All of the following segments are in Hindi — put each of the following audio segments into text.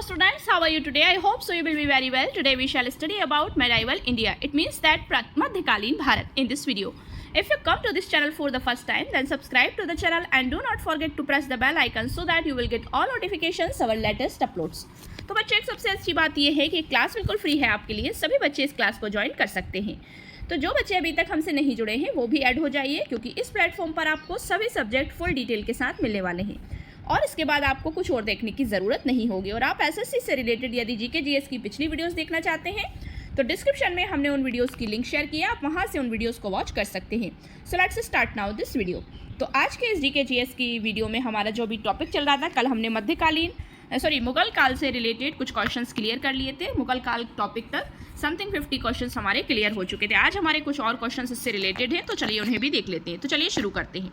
students, how are you today? I hope so you will be very well. Today we shall study about medieval India. It means that Madhyakalin Bharat in this video. If you come to this channel for the first time, then subscribe to the channel and do not forget to press the bell icon so that you will get all notifications our latest uploads. तो बच्चे एक सबसे अच्छी बात यह है कि क्लास बिल्कुल फ्री है आपके लिए, सभी बच्चे इस क्लास को ज्वाइन कर सकते हैं। तो जो बच्चे अभी तक हमसे नहीं जुड़े हैं वो भी ऐड हो जाइए, क्योंकि इस प्लेटफॉर्म पर आपको सभी सब्जेक्ट फुल डिटेल के साथ मिलने वाले हैं और इसके बाद आपको कुछ और देखने की ज़रूरत नहीं होगी। और आप एसएससी से रिलेटेड यदि जीके जीएस की पिछली वीडियोस देखना चाहते हैं तो डिस्क्रिप्शन में हमने उन वीडियोस की लिंक शेयर किया, आप वहां से उन वीडियोस को वॉच कर सकते हैं। So let's start now this video. तो आज के इस जीके जीएस की वीडियो में हमारा जो भी टॉपिक चल रहा था, कल हमने मुगल काल से रिलेटेड कुछ क्वेश्चंस क्लियर कर लिए थे। मुगल काल टॉपिक तक समथिंग 50 क्वेश्चंस हमारे क्लियर हो चुके थे। आज हमारे कुछ और क्वेश्चंस इससे रिलेटेड हैं, तो चलिए उन्हें भी देख लेते हैं। तो चलिए शुरू करते हैं।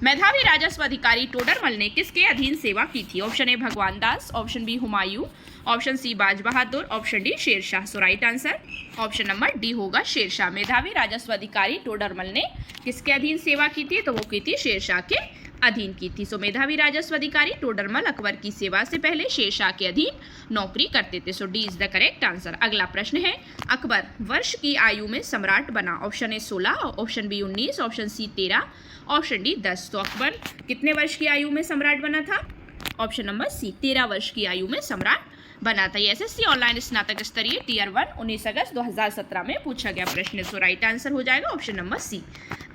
मेधावी राजस्व अधिकारी टोडरमल ने किसके अधीन सेवा की थी? Option A Bhagwan Das, option B Humayun, option C Baz Bahadur, option D Shershah. So right answer option number D होगा शेरशाह। मेधावी राजस्व अधिकारी टोडरमल ने किसके अधीन सेवा की थी? तो वो की थी शेरशाह के अधीन की थी। सो मेधावी राजस्व अधिकारी टोडरमल अकबर की सेवा से पहले शेरशाह के अधीन नौकरी करते थे। So D is the correct answer. अगला प्रश्न है, अकबर वर्ष की आयु में सम्राट बना? Option A 16, option B 19, option C 13, option D 10। तो अकबर कितने वर्ष की आयु में सम्राट बना था? ऑप्शन नंबर सी 13 वर्ष की आयु में सम्राट बना था। एसएससी ऑनलाइन स्नातक स्तरीय टियर 1 19 अगस्त 2017 में पूछा गया प्रश्न। सो राइट आंसर हो जाएगा ऑप्शन नंबर सी।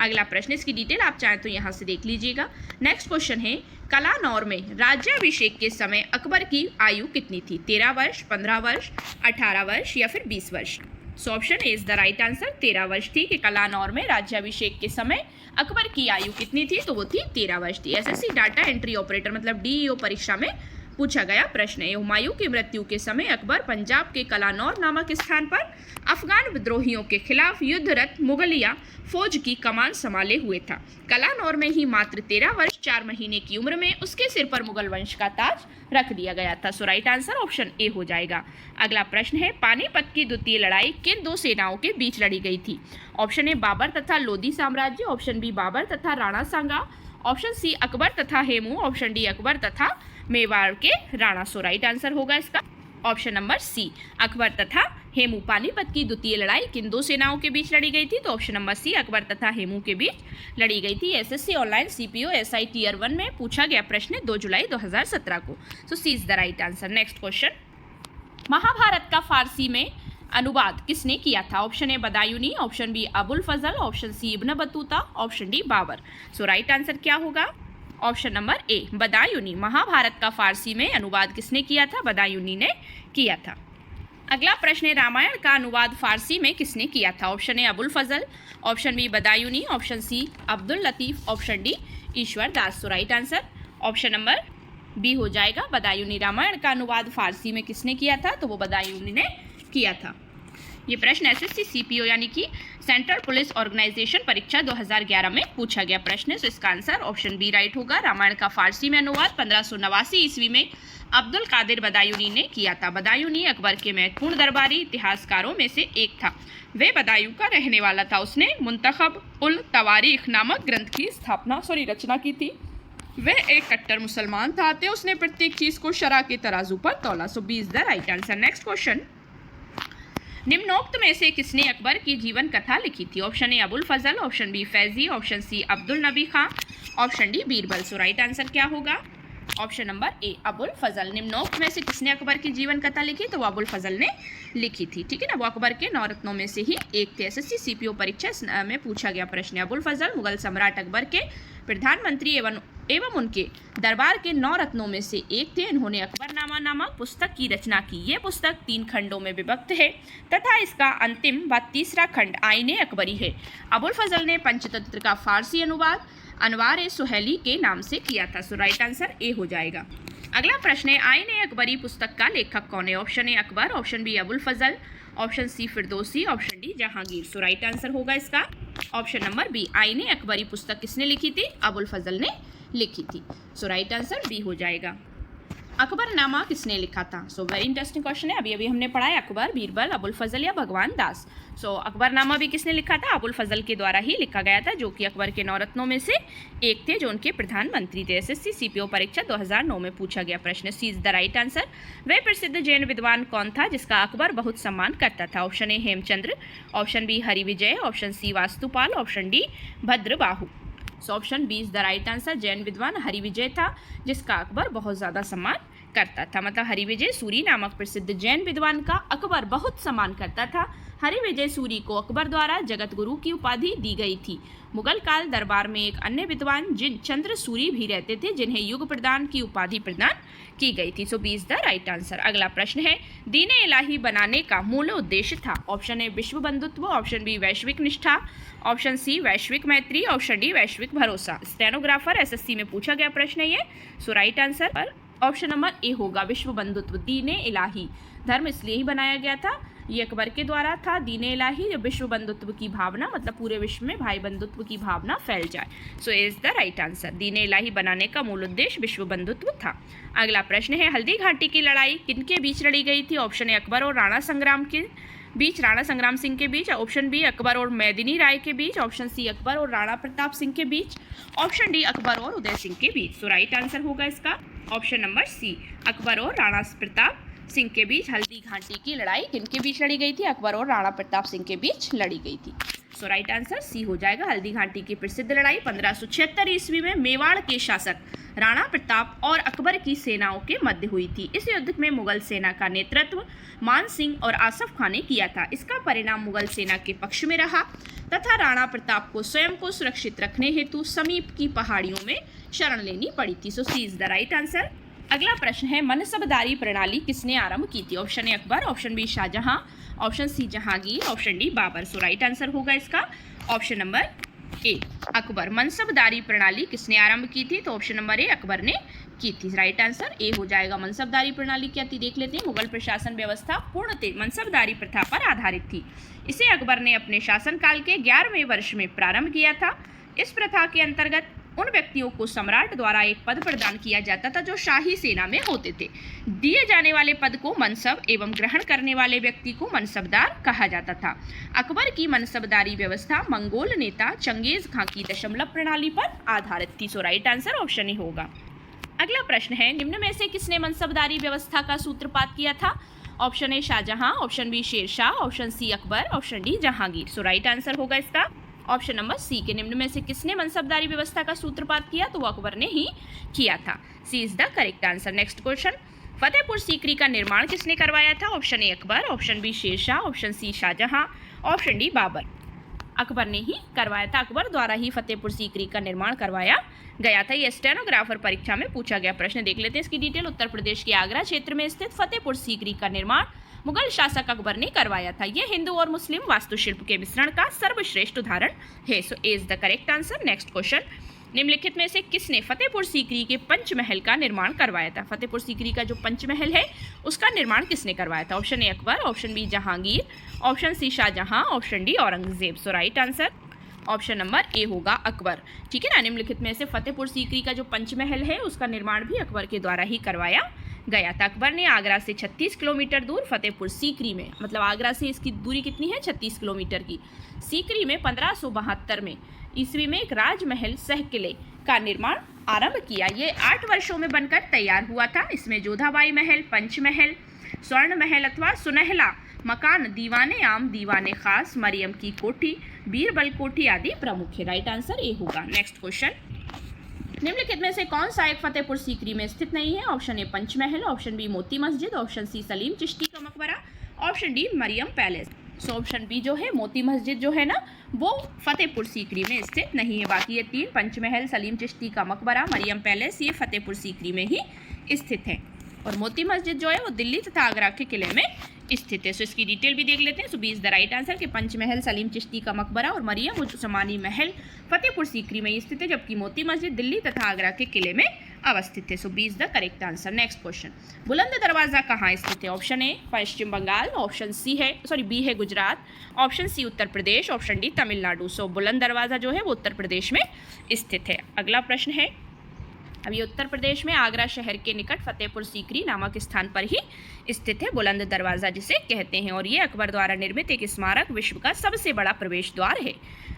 अगला प्रश्न, इसकी डिटेल आप चाहें तो यहाँ से देख लीजिएगा। नेक्स्ट क्वेश्चन है, कलानौर में राज्याभिषेक के समय अकबर की आयु कितनी थी? 13 वर्ष, 15 वर्ष, 18 वर्ष या फिर 20 वर्ष? सो option A is the right answer. 13 वर्ष थी कि कलानौर में राज्याभिषेक के समय अकबर की आयु कितनी थी? तो वो थी 13 वर्ष थी। एसएससी डाटा एंट्री ऑपरेटर मतलब डीईओ परीक्षा में पूछा गया प्रश्न है। हुमायूं की मृत्यु के समय अकबर पंजाब के कलानौर नामक स्थान पर अफगान विद्रोहियों के खिलाफ युद्धरत मुगलिया फौज की कमान संभाले हुए था। कलानौर में ही मात्र 13 वर्ष 4 महीने की उम्र में उसके सिर पर मुगल वंश का ताज रख दिया गया था। सो राइट आंसर ऑप्शन ए हो जाएगा। अगला प्रश्न है, पानीपत की द्वितीय लड़ाई किन दो सेनाओं के बीच लड़ी गई थी? ऑप्शन ए बाबर तथा लोधी साम्राज्य, ऑप्शन बी बाबर तथा राणा सांगा, ऑप्शन सी अकबर तथा हेमू, ऑप्शन डी अकबर तथा मेवाड़ के राणा। सो राइट आंसर होगा इसका ऑप्शन नंबर सी अकबर तथा हेमू। पानीपत की द्वितीय लड़ाई किन दो सेनाओं के बीच लड़ी गई थी? तो ऑप्शन नंबर सी अकबर तथा हेमू के बीच लड़ी गई थी। SSC online CPO SI tier 1 में पूछा गया प्रश्न 2 जुलाई 2017 को। So C is the right answer. Next question, Mahabharata का फारसी में अनुवाद किसने किया था? Option A Badayuni, option B Abul Fazal, option C Ibn Battuta, option D Babur. So right answer क्या होगा? Option number A Badayuni. Mahabharata का फारसी में अनुवाद किसने किया था? बदायूनी ने किया था। अगला प्रश्न है, रामायण का अनुवाद फारसी में किसने किया था? Option A Abul Fazal, option B Badayuni, option C Abdul Latif, option D Ishwar Das. So right answer option number B हो जाएगा बदायूनी। रामायण का अनुवाद फारसी में किसने किया था? तो वो बदायूनी ने किया था। ये प्रश्न एसएससी सीपीओ यानी कि सेंट्रल पुलिस ऑर्गेनाइजेशन परीक्षा 2011 में पूछा गया प्रश्न है। तो इसका आंसर ऑप्शन बी राइट होगा। रामायण का फारसी में अनुवाद 1589 ईस्वी में अब्दुल कादिर बदायूनी ने किया था। बदायूनी अकबर के महत्वपूर्ण दरबारी इतिहासकारों में से एक था। वे बदायूं का रहने वाला था। उसने मुंतखब उल तवारीख नामक ग्रंथ की रचना की थी। वह एक कट्टर मुसलमान था। उसने प्रत्येक चीज को शरअ के तराजू पर तौला। So B is the right answer. Next question, निम्नोक्त में से किसने अकबर की जीवन कथा लिखी थी? Option A Abul Fazal, option B Faizi, option C Abdul Nabi Khan, option D Birbal. So right answer क्या होगा? Option number A Abul Fazl. निम्नोक्त में से किसने अकबर की जीवन कथा लिखी? तो वो अबुल फजल ने लिखी थी। ठीक है ना, वो अकबर के 9 रत्नों में से ही एक थे। एसएससी सीपीओ परीक्षा में पूछा गया प्रश्न। अबुल फजल मुगल सम्राट अकबर के प्रधानमंत्री एवं उनके दरबार के 9 रत्नों में से एक थे। इन्होंने अकबरनामा नामक पुस्तक की रचना की। ये पुस्तक 3 खंडों में विभक्त है तथा इसका अंतिम व तीसरा खंड आईने अकबरी है। अबुल फजल ने पंचतंत्र का फारसी अनुवाद अनवार ए सुहेली के नाम से किया था। सो राइट आंसर ए हो जाएगा। अगला प्रश्न है, आईने अकबरी पुस्तक का लेखक कौन है? Option A Akbar, option B Abul Fazal, option C Firdausi, option D Jahangir. So right answer होगा इसका ऑप्शन नंबर बी। आईने अकबरी पुस्तक किसने लिखी थी? अबुल फजल ने लिखी थी। सो राइट आंसर बी हो जाएगा। अकबरनामा किसने लिखा था? सो वेरी इंटरेस्टिंग क्वेश्चन है। अभी अभी हमने पढ़ा है अकबर, बीरबल, अबुल फजल या भगवान दास। सो अकबरनामा भी किसने लिखा था? अबुल फजल के द्वारा ही लिखा गया था, जो कि अकबर के 9 रत्नों में से एक थे, जो उनके प्रधानमंत्री थे। एसएससी सीपीओ परीक्षा 2009 में पूछा गया प्रश्न। सी इज द राइट आंसर। वह प्रसिद्ध जैन विद्वान कौन था जिसका अकबर बहुत सम्मान करता था? Option A Hemchandra, option B Harivijay, option C Vastupal, option D Bhadrabahu. So option B is the right answer. Jain विद्वान हरिविजय था जिसका अकबर बहुत ज़्यादा सम्मान करता था। मतलब हरिविजय सूरी नामक प्रसिद्ध जैन विद्वान का अकबर बहुत सम्मान करता था। हरिविजय सूरी को अकबर द्वारा जगत गुरु की उपाधि दी गई थी। मुगल काल दरबार में एक अन्य विद्वान जिन चंद्र सूरी भी रहते थे, जिन्हें युग प्रदान की उपाधि प्रदान की गई थी। So B is the right answer. अगला प्रश्न है, दीन इलाही बनाने का मूल उद्देश्य था? ऑप्शन ए विश्व बंधुत्व, ऑप्शन बी वैश्विक निष्ठा, ऑप्शन सी वैश्विक मैत्री, ऑप्शन डी वैश्विक भरोसा। स्टेनोग्राफर एसएससी में पूछा गया प्रश्न है ये। सो राइट आंसर पर ऑप्शन नंबर ए होगा, विश्व बंधुत्व। दीन इलाही धर्म इसलिए ही बनाया गया था, ये अकबर के द्वारा था। दीन इलाही, जब विश्व बंधुत्व की भावना, मतलब पूरे विश्व में भाई बंधुत्व की भावना फैल जाए। So is the right answer. दीन इलाही बनाने का मूल उद्देश्य विश्व बंधुत्व था। अगला प्रश्न है, हल्दी घाटी की लड़ाई किनके बीच लड़ी गई थी? ऑप्शन ए अकबर और राणा संग्राम के बीच, राणा संग्राम सिंह के बीच, ऑप्शन बी अकबर और मेदिनी राय के बीच, ऑप्शन सी अकबर और राणा प्रताप सिंह के बीच, ऑप्शन डी अकबर और उदय सिंह के बीच। सो राइट आंसर होगा इसका ऑप्शन नंबर सी, अकबर और राणा प्रताप सिंह के बीच हल्दी घाटी की लड़ाई किनके बीच लड़ी गई थी? अकबर और राणा प्रताप सिंह के बीच लड़ी गई थी। सो राइट आंसर सी हो जाएगा। हल्दी घाटी की प्रसिद्ध लड़ाई 1576 ईस्वी में मेवाड़ के शासक राणा प्रताप और अकबर की सेनाओं के मध्य हुई थी। इस युद्ध में मुगल सेना का नेतृत्व मान सिंह और आसफ खान ने किया था। इसका परिणाम मुगल सेना के पक्ष में रहा तथा राणा प्रताप को स्वयं को सुरक्षित रखने हेतु समीप की पहाड़ियों में शरण लेनी पड़ी थी। So C is the right answer. अगला प्रश्न है, मनसबदारी प्रणाली किसने आरंभ की थी? Option A Akbar, option B Shahjahan, option C Jahangir, option D Babur. So right answer होगा इसका ऑप्शन नंबर ए, अकबर। मनसबदारी प्रणाली किसने आरंभ की थी? तो ऑप्शन नंबर ए, अकबर ने की थी। राइट आंसर ए हो जाएगा। मनसबदारी प्रणाली क्या थी देख लेते हैं। मुगल प्रशासन व्यवस्था पूर्णतः मनसबदारी प्रथा पर आधारित थी। इसे अकबर ने अपने शासनकाल के 11वें वर्ष में प्रारंभ किया था। इस प्रथा के अंतर्गत उन व्यक्तियों को सम्राट द्वारा एक पद प्रदान किया जाता था जो शाही सेना में होते थे। दिए जाने वाले पद को मनसब एवं ग्रहण करने वाले व्यक्ति को मनसबदार कहा जाता था। अकबर की मनसबदारी व्यवस्था मंगोल नेता चंगेज खां की दशमलव प्रणाली पर आधारित थी। सो राइट आंसर ऑप्शन ही होगा। अगला प्रश्न है, निम्न में से किसने मनसबदारी व्यवस्था का सूत्रपात किया था? Option A Shahjahan, option B Shershah, option C Akbar, option D Jahangir. So right answer होगा इसका ऑप्शन नंबर सी के निम्न में से किसने मनसबदारी व्यवस्था का सूत्रपात किया? तो वो अकबर ने ही किया था। C is the correct answer. Next question, Fatehpur Sikri का निर्माण किसने करवाया था? Option A Akbar, option B Shershah, option C Shahjahan, option D Babur. Akbar ने ही करवाया था। अकबर द्वारा ही फतेहपुर सीकरी का निर्माण करवाया गया था। यह स्टेनोग्राफर परीक्षा में पूछा गया प्रश्न। देख लेते हैं इसकी डिटेल। उत्तर प्रदेश के आगरा क्षेत्र में स्थित फतेहपुर सीकरी का निर्माण मुगल शासक अकबर ने करवाया था। यह हिंदू और मुस्लिम वास्तुशिल्प के मिश्रण का सर्वश्रेष्ठ उदाहरण है। So A is the correct answer. Next question, निम्नलिखित में से किसने फतेहपुर सीकरी के पंचमहल का निर्माण करवाया था? फतेहपुर सीकरी का जो पंचमहल है उसका निर्माण किसने करवाया था? Option A Akbar, option B Jahangir, option C Shahjahan, option D Aurangzeb. So right answer option number A होगा, अकबर। ठीक है ना। निम्नलिखित में से फतेहपुर सीकरी का जो पंचमहल है उसका निर्माण भी अकबर के द्वारा ही करवाया गया था। अकबर ने आगरा से 36 किलोमीटर दूर फतेहपुर सीकरी में, मतलब आगरा से इसकी दूरी कितनी है? 36 किलोमीटर की। सीकरी में 1572 में ईस्वी में एक राजमहल सह किले का निर्माण आरंभ किया। ये 8 वर्षों में बनकर तैयार हुआ था। इसमें जोधाबाई महल, पंचमहल, स्वर्ण महल अथवा सुनहला मकान, दीवाने आम, दीवाने खास, मरियम की कोठी, बीरबल कोठी आदि प्रमुख है। राइट आंसर ए होगा। नेक्स्ट क्वेश्चन, निम्नलिखित में से कौन सा एक फतेहपुर सीकरी में स्थित नहीं है? Option A Panchmahal, option B Moti Masjid, option C Salim Chishti का मकबरा, option D Mariam palace. So option B जो है मोती मस्जिद जो है ना वो फतेहपुर सीकरी में स्थित नहीं है। बाकी ये 3 पंचमहल, सलीम चिश्ती का मकबरा, मरियम पैलेस, ये फतेहपुर सीकरी में ही स्थित है। और मोती मस्जिद जो है वो दिल्ली तथा आगरा के किले में स्थित है। सो इसकी डिटेल भी देख लेते हैं। So B is the right answer कि पंचमहल, सलीम चिश्ती का मकबरा और मरियम उस्मानी महल फतेहपुर सीकरी में स्थित है, जबकि मोती मस्जिद दिल्ली तथा आगरा के किले में अवस्थित है। So B is the correct answer. Next question, Buland Darwaza कहाँ स्थित है? Option A Paschim Bengal, option B है Gujarat, option C Uttar Pradesh, option D Tamil Nadu. So Buland Darwaza जो है वो उत्तर प्रदेश में स्थित है। अगला प्रश्न है, अभी उत्तर प्रदेश में आगरा शहर के निकट फतेहपुर सीकरी नामक स्थान पर ही स्थित है बुलंद दरवाज़ा जिसे कहते हैं, और ये अकबर द्वारा निर्मित एक स्मारक विश्व का सबसे बड़ा प्रवेश द्वार है।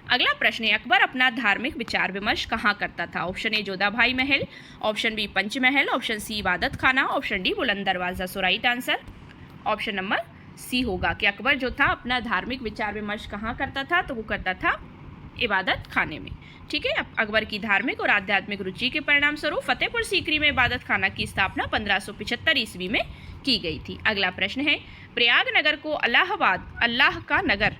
अगला प्रश्न है, अकबर अपना धार्मिक विचार विमर्श कहाँ करता था? Option A Jodhabai Mahal, option B Panchmahal, option C Ibadat Khana, option D Buland Darwaza. So right answer option number C होगा कि अकबर जो था अपना धार्मिक विचार विमर्श कहाँ करता था, तो वो करता था इबादत खाने में। ठीक है, अब अकबर की धार्मिक और आध्यात्मिक रुचि के परिणाम स्वरूप फतेहपुर सीकरी में इबादत खाना की स्थापना 1575 ईस्वी में की गई थी। अगला प्रश्न है, प्रयागनगर को इलाहाबाद अल्लाह का नगर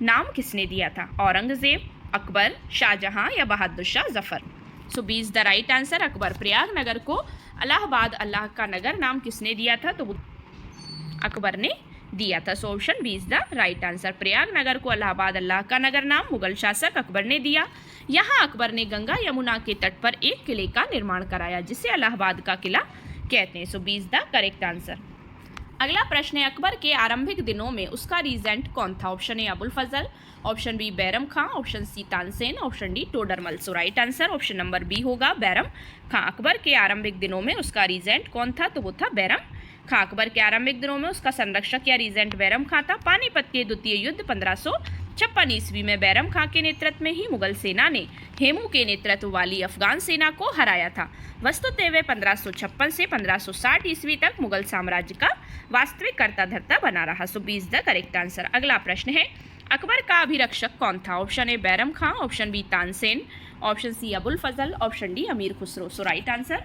नाम किसने दिया था? औरंगजेब, अकबर, शाहजहां या Bahadur Shah Zafar. So B is the right answer. Akbar Prayagnagar को इलाहाबाद अल्लाह का नगर नाम किसने दिया था? तो अकबर ने दिया था। So option B is the right answer. Prayagnagar को इलाहाबाद अल्लाह का नगर नाम मुगल शासक अकबर ने दिया। यहाँ अकबर ने गंगा यमुना के तट पर एक किले का निर्माण कराया जिसे इलाहाबाद का किला कहते हैं। So B is the correct answer. अगला प्रश्न है, अकबर के आरंभिक दिनों में उसका रीजेंट कौन था? Option A Abul Fazal, option B Bairam Khan, option C Tansen, option D Todarmal. So right answer option number B होगा, बैरम खां। अकबर के आरंभिक दिनों में उसका रीजेंट कौन था? तो वो था बैरम खां। अकबर के आरंभिक दिनों में उसका संरक्षक या रीजेंट बैरम खां था। पानीपत के द्वितीय युद्ध 1556 ईस्वी में बैरम खां के नेतृत्व में ही मुगल सेना ने हेमू के नेतृत्व वाली अफगान सेना को हराया था। वस्तुतः वे 1556 से 1560 ईस्वी तक मुगल साम्राज्य का वास्तविक कर्ता धर्ता बना रहा। So B is the correct answer. अगला प्रश्न है, अकबर का अभिरक्षक कौन था? Option A Bairam Khan, option B Tansen, option C Abul Fazal, option D Amir Khusro. So right answer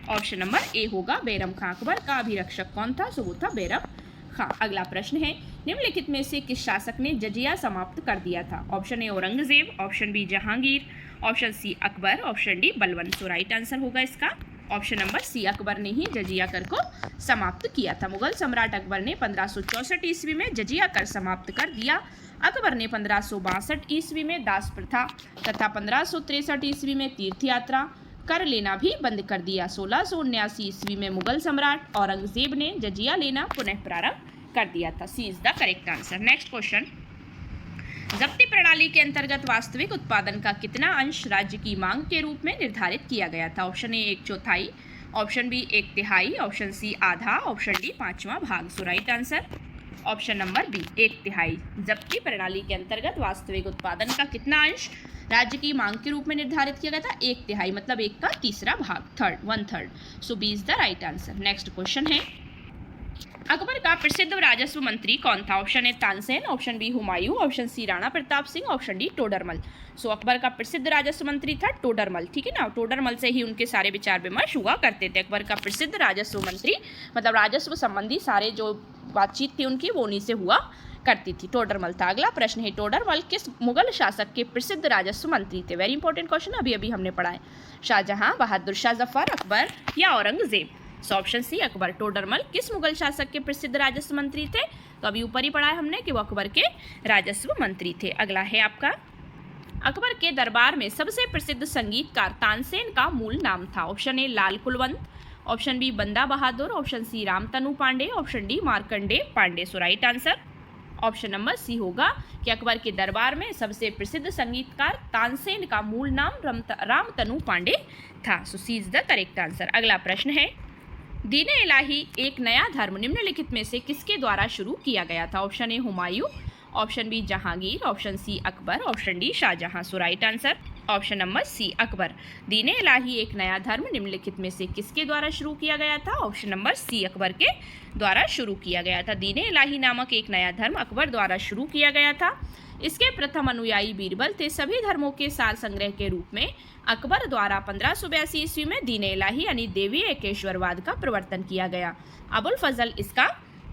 option number A होगा, बैरम खां। अकबर का अभिरक्षक कौन था? सो वो था बैरम खां। अगला प्रश्न है, निम्नलिखित में से किस शासक ने जजिया समाप्त कर दिया था? Option A Aurangzeb, option B Jahangir, option C Akbar, option D Balban. So right answer होगा इसका ऑप्शन नंबर सी, अकबर ने ही जजिया कर को समाप्त किया था। मुगल सम्राट अकबर ने 1564 ईस्वी में जजिया कर समाप्त कर दिया। अकबर ने 1562 ईस्वी में दास प्रथा तथा 1563 ईस्वी में तीर्थ यात्रा कर लेना भी बंद कर दिया। 1679 ईस्वी में मुगल सम्राट औरंगजेब ने जजिया लेना पुनः प्रारंभ कर दिया था। C is the correct answer. Next question, जब्ती प्रणाली के अंतर्गत वास्तविक उत्पादन का कितना अंश राज्य की मांग के रूप में निर्धारित किया गया था? Option A 1/4, option B 1/3, option C आधा, ऑप्शन डी 5वां भाग। So right answer option number B 1/3। जब्ती प्रणाली के अंतर्गत वास्तविक उत्पादन का कितना अंश राज्य की मांग के रूप में निर्धारित किया गया था? 1/3 मतलब 1/3 भाग, 1/3। So B is the right answer. Next question है, अकबर का प्रसिद्ध राजस्व मंत्री कौन था? Option A Tansen, option B Humayun, option C Rana Pratap Singh, option D Todarmal. So Akbar का प्रसिद्ध राजस्व मंत्री था टोडरमल। ठीक है ना, टोडरमल से ही उनके सारे विचार विमर्श हुआ करते थे। अकबर का प्रसिद्ध राजस्व मंत्री मतलब राजस्व संबंधी सारे जो बातचीत थी उनकी वो उन्हीं से हुआ करती थी, टोडरमल था। अगला प्रश्न है, टोडरमल किस मुगल शासक के प्रसिद्ध राजस्व मंत्री थे? वेरी इंपॉर्टेंट क्वेश्चन, अभी अभी हमने पढ़ा है। शाहजहां, बहादुर शाह जफर, अकबर या Aurangzeb. So option C Akbar. Todarmal किस मुगल शासक के प्रसिद्ध राजस्व मंत्री थे? तो अभी ऊपर ही पढ़ा है हमने कि वो अकबर के राजस्व मंत्री थे। अगला है आपका, अकबर के दरबार में सबसे प्रसिद्ध संगीतकार तानसेन का मूल नाम था? Option A Lal Kulwant, option B Banda Bahadur, option C Ramtanu Pandey, option D Markande Pandey. So right answer option number C होगा कि अकबर के दरबार में सबसे प्रसिद्ध संगीतकार तानसेन का मूल नाम रामतनु पांडे था। So C is the correct answer. अगला प्रश्न है, दीन-ए इलाही एक नया धर्म निम्नलिखित में से किसके द्वारा शुरू किया गया था? Option A Humayun, option B Jahangir, option C Akbar, option D Shahjahan. So right answer option number C Akbar. Din e Ilahi एक नया धर्म निम्नलिखित में से किसके द्वारा शुरू किया गया था? ऑप्शन नंबर सी अकबर के द्वारा शुरू किया गया था। दीन-ए इलाही नामक एक नया धर्म अकबर द्वारा शुरू किया गया था। इसके प्रथम अनुयायी बीरबल थे। सभी धर्मों के सार संग्रह के रूप में अकबर द्वारा 1582 ईस्वी में दीन-ए इलाही यानी देवी एकेश्वरवाद का प्रवर्तन किया गया। अबुल फजल इसका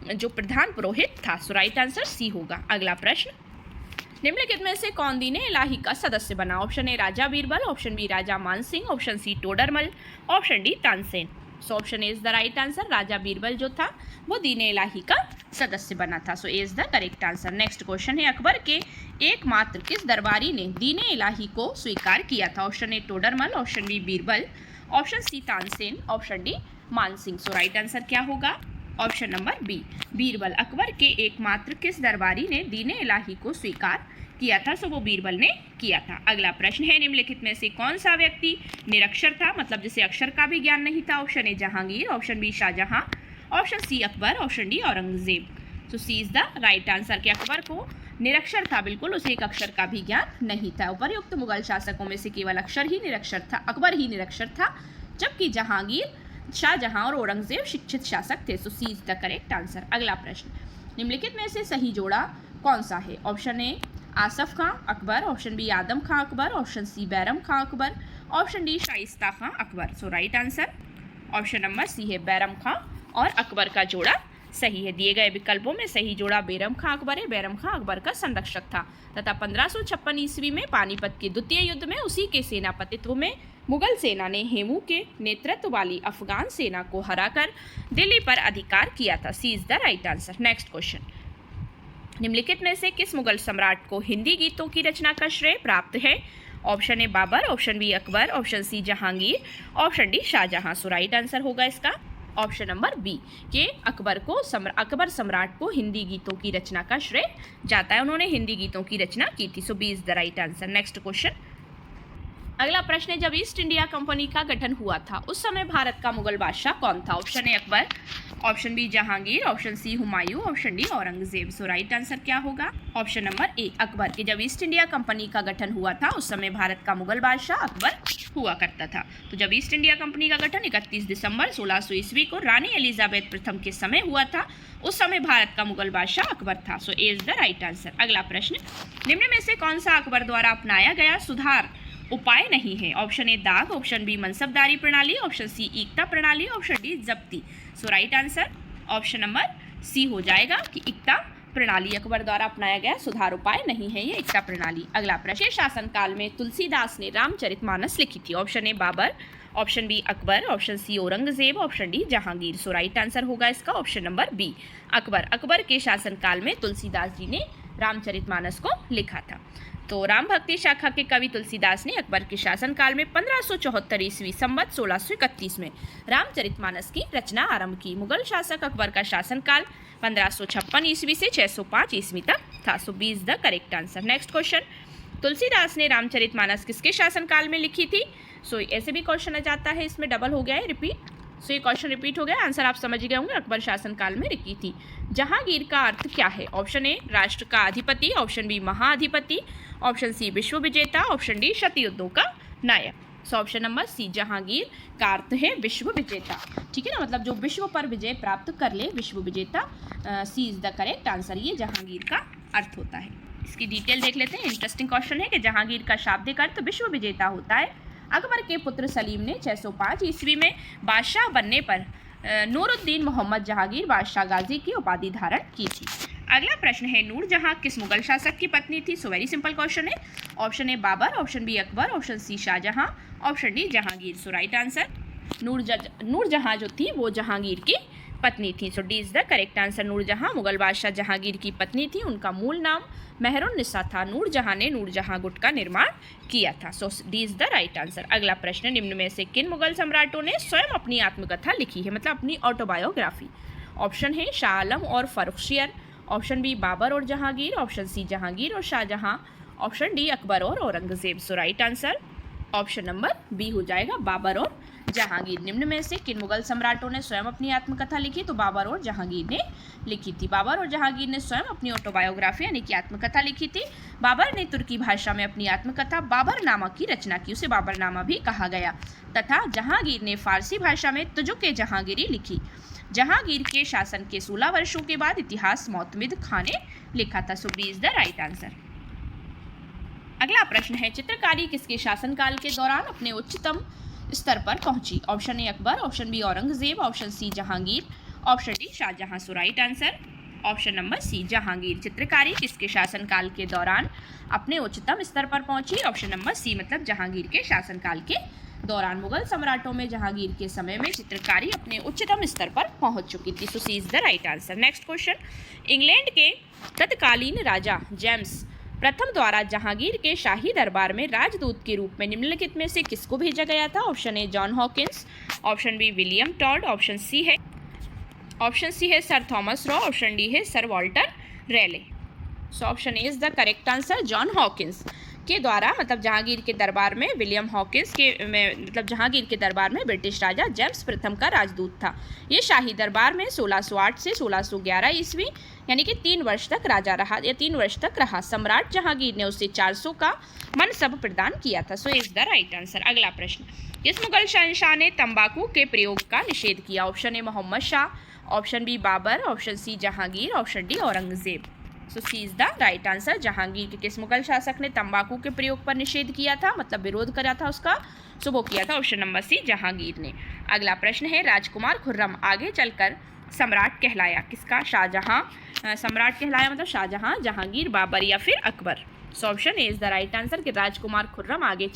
जो प्रधान पुरोहित था। सो राइट आंसर सी होगा। अगला प्रश्न, निम्नलिखित में से कौन दीन-ए इलाही का सदस्य बना? Option A Raja Birbal, option B Raja Mansingh, option C Todarmal, option D Tansen. So option A is the right answer. Raja Birbal जो था वो दीन-ए इलाही का सदस्य बना था। So A is the correct answer. Next question है, अकबर के एकमात्र किस दरबारी ने दीन-ए इलाही को स्वीकार किया था? Option A Todarmal, option B Birbal, option C Tansen, option D Mansingh. So right answer क्या होगा? Option number B, Birbal. Akbar के एकमात्र किस दरबारी ने दीन इलाही को स्वीकार किया था? सो वो बीरबल ने किया था। अगला प्रश्न है, निम्नलिखित में से कौन सा व्यक्ति निरक्षर था, मतलब जिसे अक्षर का भी ज्ञान नहीं था? Option A Jahangir, option B Shahjahan, option C Akbar, option D Aurangzeb. So C is the right answer कि अकबर को निरक्षर था, बिल्कुल उसे एक अक्षर का भी ज्ञान नहीं था। उपर्युक्त मुगल शासकों में से केवल अक्षर ही निरक्षर था, अकबर ही निरक्षर था, जबकि जहांगीर, शाहजहां और औरंगजेब शिक्षित शासक थे। सो C is the correct answer. अगला प्रश्न, निम्नलिखित में से सही जोड़ा कौन सा है? Option A Asaf Khan Akbar, option B Adam Khan Akbar, option C Bairam Khan Akbar, option D Shaista Khan Akbar. So right answer option number C है, बैरम खां और अकबर का जोड़ा सही है। दिए गए विकल्पों में सही जोड़ा बैरम खां अकबर है। बैरम खां अकबर का संरक्षक था तथा 1556 ईस्वी में पानीपत के द्वितीय युद्ध में उसी के सेनापतित्व में मुगल सेना ने हेमू के नेतृत्व वाली अफगान सेना को हराकर दिल्ली पर अधिकार किया था। C is the right answer. Next question, निम्नलिखित में से किस मुगल सम्राट को हिंदी गीतों की रचना का श्रेय प्राप्त है? Option A Babar, option B Akbar, option C Jahangir, option D Shahjahan. So right answer होगा इसका ऑप्शन नंबर बी के अकबर सम्राट को हिंदी गीतों की रचना का श्रेय जाता है, उन्होंने हिंदी गीतों की रचना की थी। So B is the right answer. Next question, अगला प्रश्न है, जब ईस्ट इंडिया कंपनी का गठन हुआ था उस समय भारत का मुगल बादशाह कौन था? Option A Akbar, option B Jahangir, option C Humayun, option D Aurangzeb. So right answer क्या होगा? Option number A Akbar. के जब ईस्ट इंडिया कंपनी का गठन हुआ था उस समय भारत का मुगल बादशाह अकबर हुआ करता था। तो जब ईस्ट इंडिया कंपनी का गठन 31 दिसंबर 1600 ईस्वी को रानी एलिजाबेथ प्रथम के समय हुआ था, उस समय भारत का मुगल बादशाह अकबर था। So A is the right answer. अगला प्रश्न, निम्न में से कौन सा अकबर द्वारा अपनाया गया सुधार उपाय नहीं है? ऑप्शन ए दाग, ऑप्शन बी मनसबदारी प्रणाली, ऑप्शन सी एकता प्रणाली, ऑप्शन डी जब्ती। So right answer option number C हो जाएगा कि एकता प्रणाली अकबर द्वारा अपनाया गया सुधार उपाय नहीं है, ये एकता प्रणाली। अगला प्रश्न, शासनकाल में तुलसीदास ने रामचरितमानस लिखी थी? Option A Babar, option B Akbar, option C Aurangzeb, option D Jahangir. So right answer होगा इसका option number B Akbar. Akbar के शासनकाल में तुलसीदास जी ने रामचरितमानस को लिखा था। तो राम भक्ति शाखा के कवि तुलसीदास ने अकबर के शासनकाल में 1574 ईस्वी संवत 1631 में रामचरितमानस की रचना आरंभ की। मुगल शासक अकबर का शासनकाल 1556 ईस्वी से 605 ईस्वी तक था। So B is the correct answer. Next question, Tulsidas ने रामचरितमानस किसके शासनकाल में लिखी थी? सो ऐसे भी क्वेश्चन आ जाता है, इसमें डबल हो गया है, रिपीट। सो ये क्वेश्चन रिपीट हो गया, आंसर आप समझ गए होंगे। अकबर शासनकाल में लिखी थी। जहांगीर का अर्थ क्या है? ऑप्शन ए राष्ट्र का अधिपति, ऑप्शन बी महाअधिपति, ऑप्शन सी विश्व विजेता, ऑप्शन डी शतयुद्धों का नायक। So option number C Jahangir का अर्थ है विश्व विजेता। ठीक है ना, मतलब जो विश्व पर विजय प्राप्त कर ले, विश्व विजेता। सी इज द करेक्ट आंसर, ये जहांगीर का अर्थ होता है। इसकी डिटेल देख लेते हैं। इंटरेस्टिंग क्वेश्चन है कि जहांगीर का शाब्दिक अर्थ विश्व विजेता होता है। अकबर के पुत्र सलीम ने 605 ईस्वी में बादशाह बनने पर नूरुद्दीन मोहम्मद जहांगीर बादशाह गाजी की उपाधि धारण की थी। अगला प्रश्न है, नूरजहां किस मुगल शासक की पत्नी थी? सो वेरी सिंपल क्वेश्चन है। Option A Babar, option B Akbar, option C Shahjahan, option D Jahangir. So right answer Nurjahan जो थी वो जहांगीर की पत्नी थी। So D is the correct answer. Nurjahan Mughal बादशाह जहांगीर की पत्नी थी। उनका मूल नाम मेहरुन्निसा था। नूरजहां ने नूरजहां गुट का निर्माण किया था। So D is the right answer. अगला प्रश्न, निम्न में से किन मुगल सम्राटों ने स्वयं अपनी आत्मकथा लिखी है, मतलब अपनी ऑटोबायोग्राफी? ऑप्शन है शाह आलम और फर्रुखशियर, ऑप्शन बी बाबर और जहांगीर, ऑप्शन सी जहांगीर और शाहजहां, ऑप्शन डी अकबर और Aurangzeb. So right answer option number B हो जाएगा, बाबर और जहांगीर। निम्न में से किन मुगल सम्राटों ने स्वयं अपनी आत्मकथा लिखी? तो बाबर और जहांगीर ने लिखी थी। बाबर और जहांगीर ने स्वयं अपनी ऑटोबायोग्राफी यानी कि आत्मकथा लिखी थी। बाबर ने तुर्की भाषा में अपनी आत्मकथा बाबरनामा की रचना की, उसे बाबरनामा भी कहा गया, तथा जहांगीर ने फारसी भाषा में तुजुक जहांगीरी लिखी। जहांगीर के शासन के 16 वर्षों के बाद इतिहास मोतमिद खां ने लिखा था। So B is the right answer. अगला प्रश्न है, चित्रकारी किसके शासनकाल के दौरान अपने उच्चतम स्तर पर पहुंची? Option A Akbar, option B Aurangzeb, option C Jahangir, option D Shahjahan. So right answer option number C Jahangir. चित्रकारी किसके शासनकाल के दौरान अपने उच्चतम स्तर पर पहुंची? ऑप्शन नंबर सी मतलब जहांगीर के शासनकाल के दौरान। मुगल सम्राटों में जहांगीर के समय में चित्रकारी अपने उच्चतम स्तर पर पहुंच चुकी थी। So C is the right answer. Next question, England के तत्कालीन राजा जेम्स प्रथम द्वारा जहांगीर के शाही दरबार में राजदूत के रूप में निम्नलिखित में से किसको भेजा गया था? Option A John Hawkins, option B William Todd, option C है ऑप्शन सी है sir Thomas Roe, option D है sir Walter Raleigh. So option A is the correct answer. John Hawkins के द्वारा मतलब जहांगीर के दरबार में विलियम हॉकिंस के मतलब जहांगीर के दरबार में ब्रिटिश राजा जेम्स प्रथम का राजदूत था। ये शाही दरबार में 1608 से 1611 ईस्वी यानी कि 3 वर्ष तक राजा रहा या 3 वर्ष तक रहा। सम्राट जहांगीर ने उसे 400 का मनसब प्रदान किया था। So is the right answer. अगला प्रश्न, किस मुगल शहंशाह ने तंबाकू के प्रयोग का निषेध किया? Option A Mohammad Shah, option B Babur, option C Jahangir, option D Aurangzeb. So C is the right answer. Jahangir के किस मुगल शासक ने तंबाकू के प्रयोग पर निषेध किया था, मतलब विरोध करा था उसका? सो वो किया था ऑप्शन नंबर सी जहांगीर ने। अगला प्रश्न है, राजकुमार खुर्रम आगे चलकर सम्राट कहलाया किसका? शाहजहां सम्राट कहलाया मतलब शाहजहां, जहांगीर, बाबर या फिर अकबर। सो option A is the right answer कि राजकुमार खुर्रम आगे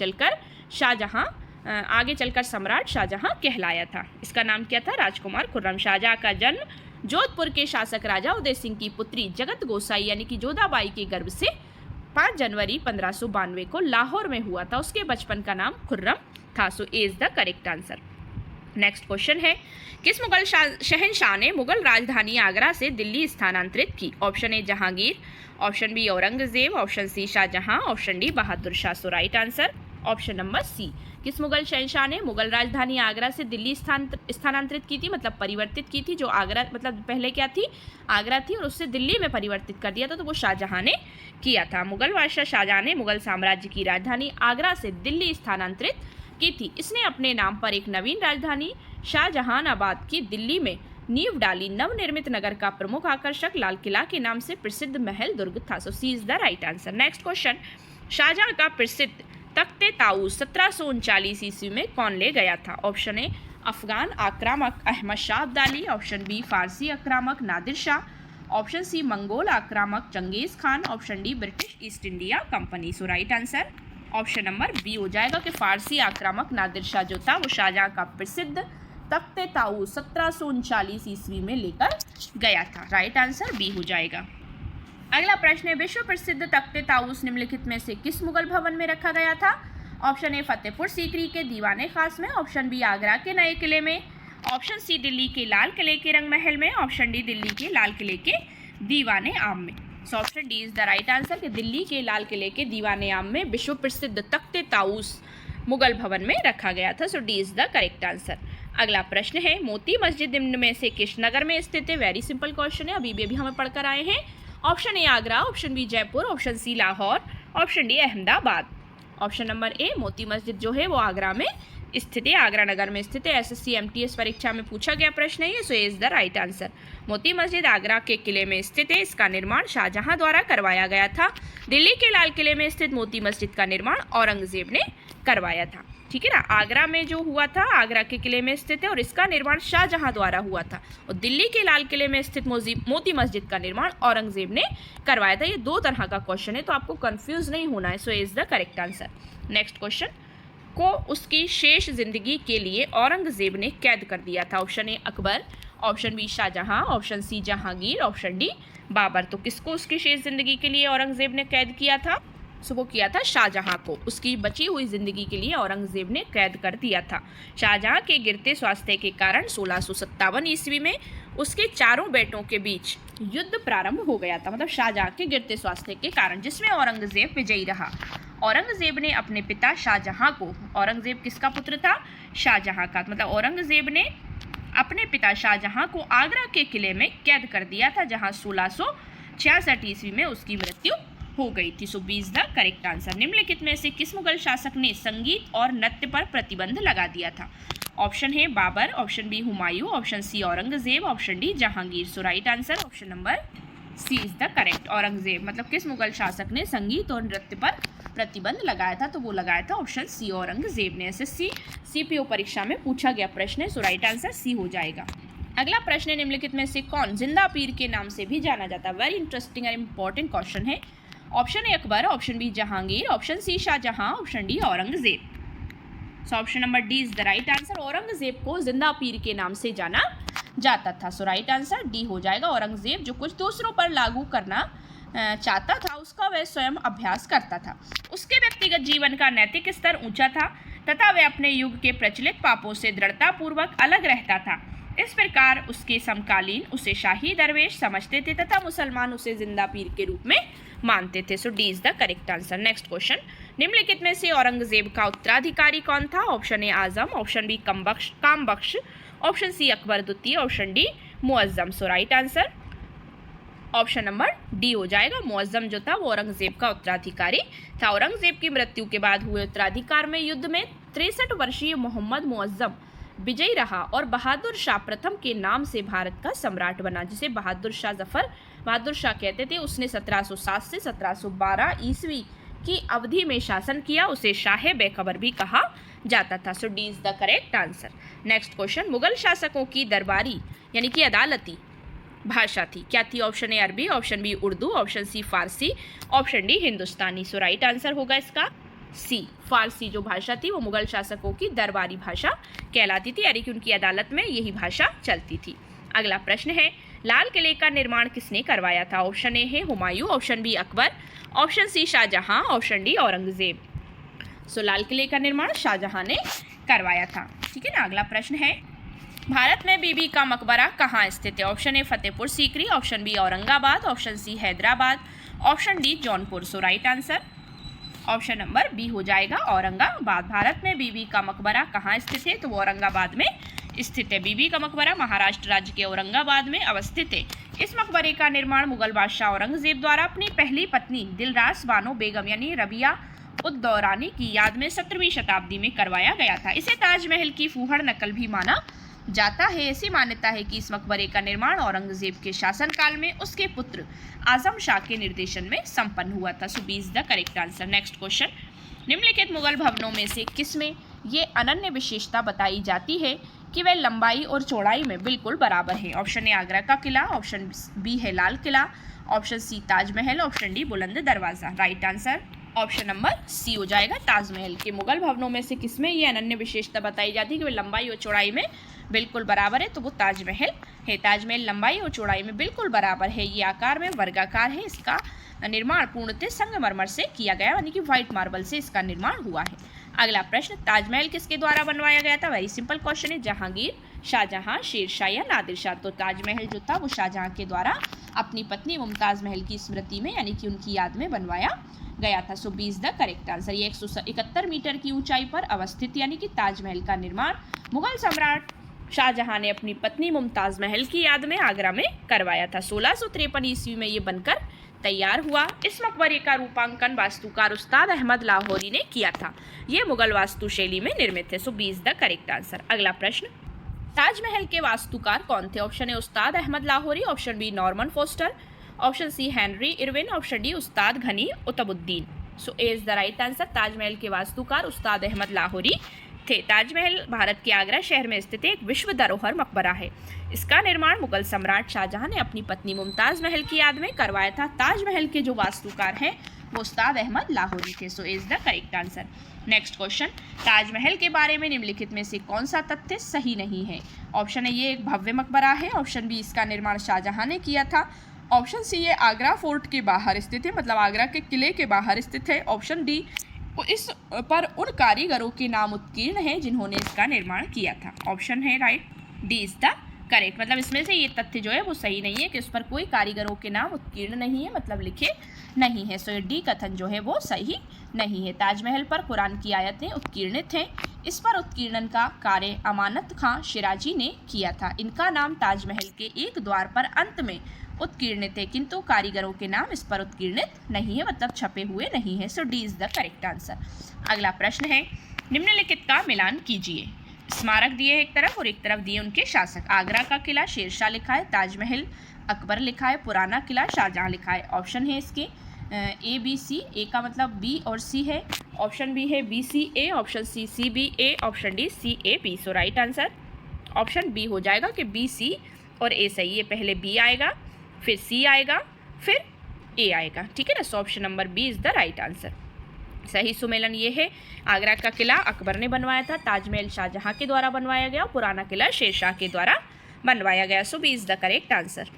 चलकर सम्राट शाहजहां कहलाया था। इसका नाम क्या था? राजकुमार खुर्रम। शाहजहां का जन्म जोधपुर के शासक राजा उदय सिंह की पुत्री जगत गोसाई यानी कि जोधाबाई के गर्भ से 5 जनवरी 1592 को लाहौर में हुआ था। उसके बचपन का नाम खुर्रम था। So A is the correct answer. Next question है, किस मुगल शहंशाह ने मुगल राजधानी आगरा से दिल्ली स्थानांतरित की? Option A Jahangir, option B Aurangzeb, option C Shahjahan, option D Bahadur Shah. So right answer option number C. किस मुगल शहंशाह ने मुगल राजधानी आगरा से दिल्ली स्थानांतरित की थी, मतलब परिवर्तित की थी? जो आगरा मतलब पहले क्या थी? आगरा थी और उससे दिल्ली में परिवर्तित कर दिया था, तो वो शाहजहां ने किया था। मुगल बादशाह शाहजहां ने मुगल साम्राज्य की राजधानी आगरा से दिल्ली स्थानांतरित की थी। इसने अपने नाम पर एक नवीन राजधानी शाहजहानाबाद की दिल्ली में नींव डाली। नवनिर्मित नगर का प्रमुख आकर्षक लाल किला के नाम से प्रसिद्ध महल दुर्ग था। So C is the right answer. Next question, Shahjahan का प्रसिद्ध तख्ते ताऊस 1739 ईस्वी में कौन ले गया था? ऑप्शन ए अफगान आक्रामक अहमद शाह अब्दाली, ऑप्शन बी फारसी आक्रामक Nadir Shah, option C Mongol आक्रामक Changez Khan, option D British East India Company. So right answer option number B हो जाएगा कि फारसी आक्रामक नादिर शाह जो था वो शाहजहां का प्रसिद्ध तख्ते ताऊस 1739 ईस्वी में लेकर गया था। राइट आंसर बी हो जाएगा। अगला प्रश्न है, विश्व प्रसिद्ध तख्ते ताऊस निम्नलिखित में से किस मुगल भवन में रखा गया था? ऑप्शन ए फतेहपुर सीकरी के दीवाने खास में, ऑप्शन बी आगरा के नए किले में, ऑप्शन सी दिल्ली के लाल किले के रंग महल में, ऑप्शन डी दिल्ली के लाल किले के दीवाने आम में। So option D is the right answer कि दिल्ली के लाल किले के दीवाने आम में विश्व प्रसिद्ध तख्ते ताऊस मुगल भवन में रखा गया था। So D is the correct answer. अगला प्रश्न है, मोती मस्जिद निम्न में से किस नगर में स्थित है? वेरी सिंपल क्वेश्चन है, अभी भी हमें पढ़कर आए हैं। Option A Agra, option B Jaipur, option C Lahore, option D Ahmedabad. Option number A Moti Masjid जो है वो आगरा में स्थित है, आगरा नगर में स्थित है। एसएससी एमटीएस परीक्षा में पूछा गया प्रश्न है ये। So is the right answer. Moti Masjid Agra के किले में स्थित है। इसका निर्माण शाहजहां द्वारा करवाया गया था। दिल्ली के लाल किले में स्थित मोती मस्जिद का निर्माण औरंगजेब ने करवाया था। ठीक है ना, आगरा में जो हुआ था आगरा के किले में स्थित है और इसका निर्माण शाहजहां द्वारा हुआ था, और दिल्ली के लाल किले में स्थित मोती मस्जिद का निर्माण औरंगजेब ने करवाया था। ये 2 तरह का क्वेश्चन है, तो आपको कंफ्यूज नहीं होना है। So is the correct answer. Next question को उसकी शेष जिंदगी के लिए औरंगजेब ने कैद कर दिया था? Option A Akbar, option B Shahjahan, option C Jahangir, option D Babur. तो किसको उसकी शेष जिंदगी के लिए औरंगजेब ने कैद किया था? सो वो किया था शाहजहां को। उसकी बची हुई जिंदगी के लिए औरंगजेब ने कैद कर दिया था। शाहजहां के गिरते स्वास्थ्य के कारण 1657 ईस्वी में उसके 4 बेटों के बीच युद्ध प्रारंभ हो गया था, मतलब शाहजहां के गिरते स्वास्थ्य के कारण, जिसमें औरंगजेब विजयी रहा। औरंगजेब ने अपने पिता शाहजहां को, औरंगजेब किसका पुत्र था? शाहजहां का, मतलब औरंगजेब ने अपने पिता शाहजहां को आगरा के किले में कैद कर दिया था, जहां 1666 ईस्वी में उसकी मृत्यु हो गई थी। So B is the correct answer. निम्नलिखित में से किस मुगल शासक ने संगीत और नृत्य पर प्रतिबंध लगा दिया था? Option A Babur, option B Humayun, option C Aurangzeb, option D Jahangir. So right answer option number C is the correct. Aurangzeb, मतलब किस मुगल शासक ने संगीत और नृत्य पर प्रतिबंध लगाया था? तो वो लगाया था ऑप्शन सी औरंगजेब ने। एसएससी सीपीओ परीक्षा में पूछा गया प्रश्न है। सो राइट आंसर सी हो जाएगा। अगला प्रश्न है, निम्नलिखित में से कौन जिंदा पीर के नाम से भी जाना जाता है? वेरी इंटरेस्टिंग और इम्पॉर्टेंट क्वेश्चन है। Option A Akbar, option B Jahangir, option C Shahjahan, option D Aurangzeb. So option number D is the right answer. Aurangzeb को जिंदा पीर के नाम से जाना जाता था। सो राइट आंसर डी हो जाएगा। औरंगजेब जो कुछ दूसरों पर लागू करना चाहता था उसका वह स्वयं अभ्यास करता था। उसके व्यक्तिगत जीवन का नैतिक स्तर ऊंचा था तथा वह अपने युग के प्रचलित पापों से दृढ़तापूर्वक अलग रहता था। इस प्रकार उसके समकालीन उसे शाही दरवेश समझते थे तथा मुसलमान उसे जिंदा पीर के रूप में मानते थे। So D is the correct answer. Next question, निम्नलिखित में से औरंगजेब का उत्तराधिकारी कौन था? Option A Azam, option B Kambakhsh, option C Akbar द्वितीय, option D Muazzam. So right answer option number D हो जाएगा। मुअज्जम जो था वो औरंगजेब का उत्तराधिकारी था। औरंगजेब की मृत्यु के बाद हुए उत्तराधिकार में युद्ध में 63 वर्षीय मोहम्मद मुअज्जम विजयी रहा और बहादुर शाह प्रथम के नाम से भारत का सम्राट बना, जिसे बहादुर शाह जफर बहादुर शाह कहते थे। उसने 1707 से 1712 ईस्वी की अवधि में शासन किया। उसे शाह बेखबर भी कहा जाता था। So D is the correct answer. Next question, Mughal शासकों की दरबारी यानी कि अदालती भाषा थी, क्या थी? Option A Arabi, option B Urdu, option C Farsi, option D Hindustani. So right answer होगा इसका सी, फारसी जो भाषा थी वो मुगल शासकों की दरबारी भाषा कहलाती थी, यानी कि उनकी अदालत में यही भाषा चलती थी। अगला प्रश्न है, लाल किले का निर्माण किसने करवाया था? ऑप्शन ए है Humayun, option B Akbar, option C Shahjahan, option D Aurangzeb. So लाल किले का निर्माण शाहजहां ने करवाया था। ठीक है ना। अगला प्रश्न है, भारत में बीबी का मकबरा कहाँ स्थित है? Option A Fatehpur Sikri, option B Aurangabad, option C Hyderabad, option D Jaunpur. So right answer option number B हो जाएगा औरंगाबाद। भारत में बीबी का मकबरा कहाँ स्थित है? तो वो औरंगाबाद में स्थित है। बीबी का मकबरा महाराष्ट्र राज्य के औरंगाबाद में अवस्थित है। इस मकबरे का निर्माण मुगल बादशाह औरंगजेब द्वारा अपनी पहली पत्नी दिलरास बानो बेगम यानी रबिया उद दौरानी की याद में 17वीं शताब्दी में करवाया गया था। इसे ताजमहल की फूहड़ नकल भी माना जाता है। ऐसी मान्यता है कि इस मकबरे का निर्माण औरंगजेब के शासनकाल में उसके पुत्र आजम शाह के निर्देशन में संपन्न हुआ था। So B is the correct answer. Next question, निम्नलिखित मुगल भवनों में से किसमें ये अनन्य विशेषता बताई जाती है कि वे लंबाई और चौड़ाई में बिल्कुल बराबर है? ऑप्शन ए आगरा का किला, ऑप्शन बी है Lal Qila, option C Taj Mahal, option D Buland Darwaza. Right answer option number C हो जाएगा ताजमहल। के मुगल भवनों में से किसमें ये अनन्य विशेषता बताई जाती है कि वे लंबाई और चौड़ाई में बिल्कुल बराबर है? तो वो ताजमहल है। ताजमहल लंबाई और चौड़ाई में बिल्कुल बराबर है। ये आकार में वर्गाकार है। इसका निर्माण पूर्णतः संगमरमर से किया गया, यानी कि व्हाइट मार्बल से इसका निर्माण हुआ है। अगला प्रश्न, ताजमहल किसके द्वारा बनवाया गया था? वेरी सिंपल क्वेश्चन है, जहांगीर, शाहजहां, शेरशाह या नादिर शाह। तो ताजमहल जो था वो शाहजहां के द्वारा अपनी पत्नी मुमताज महल की स्मृति में यानी कि उनकी याद में बनवाया गया था। So B is the correct answer. ये 171 मीटर की ऊंचाई पर अवस्थित यानी कि ताजमहल का निर्माण मुगल सम्राट शाहजहां ने अपनी पत्नी मुमताज महल की याद में आगरा में करवाया था। 1653 ईस्वी में ये बनकर तैयार हुआ। इस मकबरे का रूपांकन वास्तुकार उस्ताद अहमद लाहौरी ने किया था। ये मुगल वास्तुशैली में निर्मित है। So B is the correct answer. अगला प्रश्न, ताजमहल के वास्तुकार कौन थे? Option A Ustad Ahmad Lahori, option B Norman Foster, option C Henry Irwin, option D Ustad Ghani Utbuddin. So A is the right answer. Taj Mahal के वास्तुकार उस्ताद अहमद लाहौरी थे। ताजमहल भारत के आगरा शहर में स्थित एक विश्व धरोहर मकबरा है। इसका निर्माण मुगल सम्राट शाहजहां ने अपनी पत्नी मुमताज महल की याद में करवाया था। ताजमहल के जो वास्तुकार हैं वो उस्ताद अहमद लाहौरी थे। So is the correct answer. Next question, Taj Mahal के बारे में निम्नलिखित में से कौन सा तथ्य सही नहीं है? ऑप्शन ए ये एक भव्य मकबरा है, ऑप्शन बी इसका निर्माण शाहजहां ने किया था, ऑप्शन सी ये आगरा फोर्ट के बाहर स्थित है, मतलब आगरा के किले के बाहर स्थित है, ऑप्शन डी इस पर उन कारीगरों के नाम उत्कीर्ण है जिन्होंने इसका निर्माण किया था। ऑप्शन है right, D is the correct. मतलब इसमें से ये तथ्य जो है वो सही नहीं है कि उस पर कोई कारीगरों के नाम उत्कीर्ण नहीं है, मतलब लिखे नहीं है। सो ये डी कथन जो है वो सही नहीं है। ताजमहल पर कुरान की आयतें उत्कीर्णित हैं। इस पर उत्कीर्णन का कार्य अमानत खां शिराजी ने किया था। इनका नाम ताजमहल के एक द्वार पर अंत में उत्कीर्णित है, किंतु कारीगरों के नाम इस पर उत्कीर्णित नहीं है, मतलब छपे हुए नहीं है। So D is the correct answer. अगला प्रश्न है, निम्नलिखित का मिलान कीजिए। स्मारक दिए एक तरफ और एक तरफ दिए उनके शासक। आगरा का किला शेरशाह लिखा है, ताजमहल अकबर लिखा है, पुराना किला शाहजहां लिखा है। ऑप्शन है इसके ए बी सी। ए का मतलब बी और सी है, ऑप्शन बी है B C A, option C C B A, option D C A B. So right answer option B हो जाएगा कि बी सी और ए सही है। पहले बी आएगा, फिर सी आएगा, फिर ए आएगा। ठीक है ना। So option number B is the right answer. सही सुमेलन ये है, आगरा का किला अकबर ने बनवाया था, ताजमहल शाहजहां के द्वारा बनवाया गया, पुराना किला शेरशाह के द्वारा बनवाया गया। So B is the correct answer.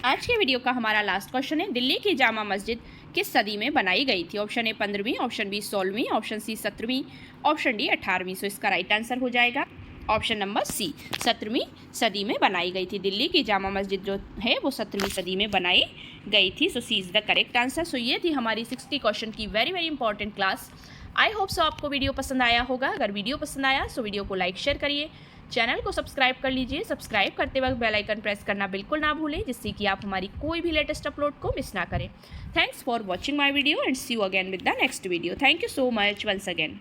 आज के वीडियो का हमारा लास्ट क्वेश्चन है, दिल्ली की जामा मस्जिद किस सदी में बनाई गई थी? ऑप्शन ए 15वीं, ऑप्शन बी 16वीं, ऑप्शन सी 17वीं, ऑप्शन डी 18वीं। सो इसका राइट आंसर हो जाएगा ऑप्शन नंबर सी 17वीं सदी में बनाई गई थी। दिल्ली की जामा मस्जिद जो है वो 17वीं सदी में बनाई गई थी। So C is the correct answer. सो ये थी हमारी 60 क्वेश्चन की very very important class. I hope so आपको वीडियो पसंद आया होगा। अगर वीडियो पसंद आया सो वीडियो को लाइक शेयर करिए, चैनल को सब्सक्राइब कर लीजिए। सब्सक्राइब करते वक्त बेल आइकन प्रेस करना बिल्कुल ना भूलें, जिससे कि आप हमारी कोई भी लेटेस्ट अपलोड को मिस ना करें। Thanks for watching my video and see you again with the next video. Thank you so much once again.